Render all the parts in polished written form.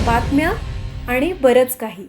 बातम्या आणि बरंच काही.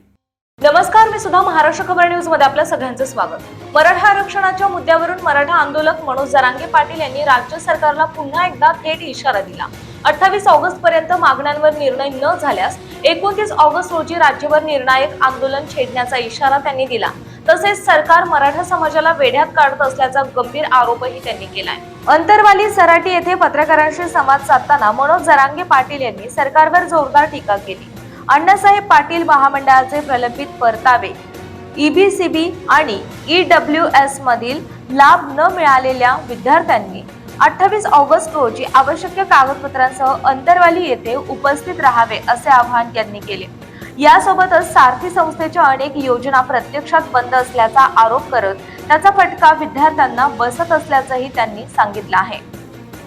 नमस्कार, मी सुद्धा महाराष्ट्र खबर न्यूज मध्ये आपल्या सगळ्यांचं स्वागत. मराठा आरक्षणाच्या मुद्द्यावरून मराठा आंदोलक मनोज जरांगे पाटील यांनी राज्य सरकारला पुन्हा एकदा थेट इशारा दिला. 28 ऑगस्ट पर्यंत मागण्यांवर निर्णय न झाल्यास 29 ऑगस्ट रोजी राज्यभर निर्णायक आंदोलन छेडण्याचा इशारा त्यांनी दिला. तसेच सरकार मराठा समाजाला वेढ्यात काढत असल्याचा गंभीर आरोपही त्यांनी केलाय. अंतरवाली सराटी येथे पत्रकारांशी संवाद साधताना मनोज जरांगे पाटील यांनी सरकारवर जोरदार टीका केली. अण्णासाहेब पाटील महामंडळाचे प्रलंबित परतावे, EBCB आणि EWS मधील लाभ न मिळालेल्या विद्यार्थ्यांनी 28 ऑगस्ट रोजी आवश्यक कागदपत्रांसह अंतरवाली येथे उपस्थित राहावे असे आवाहन त्यांनी केले. यासोबतच सारथी संस्थेच्या अनेक योजना प्रत्यक्षात बंद असल्याचा आरोप करत त्याचा फटका विद्यार्थ्यांना बसत असल्याचंही त्यांनी सांगितलं आहे.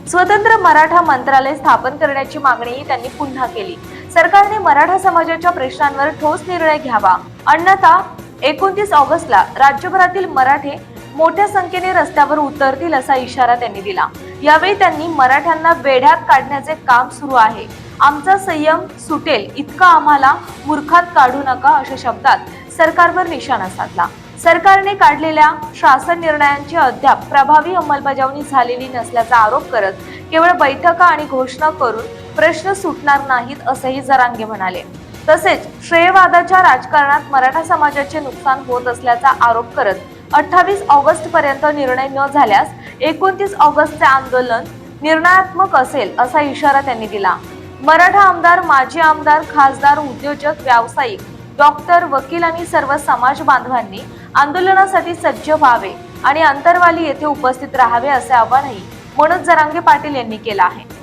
स्वतंत्र मराठा मंत्रालय स्थापन करण्याची मागणीही त्यांनी पुन्हा केली. सरकारने मराठा समाजाच्या प्रश्नांवर ठोस निर्णय घ्यावा, अन्यथा 29 ऑगस्टला राज्यभरातील मराठे मोठ्या संख्येने रस्त्यावर उतरतील असा इशारा त्यांनी दिला. यावेळी त्यांनी मराठ्यांना वेढ्यात काढण्याचे काम सुरू आहे, आमचा संयम सुटेल इतका आम्हाला मूर्खात काढू नका अशा शब्दात सरकारवर निशाणा साधला. सरकारने काढलेल्या शासन निर्णयांची अद्याप प्रभावी अंमलबजावणी झालेली नसल्याचा आरोप करत केवळ बैठका आणि घोषणा करून प्रश्न सुटणार नाहीत असंही जरांगे म्हणाले. तसेच श्रेयवादाच्या राजकारणात मराठा समाजाचे नुकसान होत असल्याचा आरोप करत 28 ऑगस्ट पर्यंत निर्णय न झाल्यास 29 ऑगस्टचे आंदोलन निर्णयात्मक असेल असा इशारा त्यांनी दिला. मराठा आमदार, माजी आमदार, खासदार, उद्योजक, व्यावसायिक, डॉक्टर, वकील आणि सर्व समाज बांधवांनी आंदोलनासाठी सज्ज व्हावे आणि अंतरवाली येथे उपस्थित राहावे असे आवाहनही मनोज जरांगे पाटील यांनी केले आहे.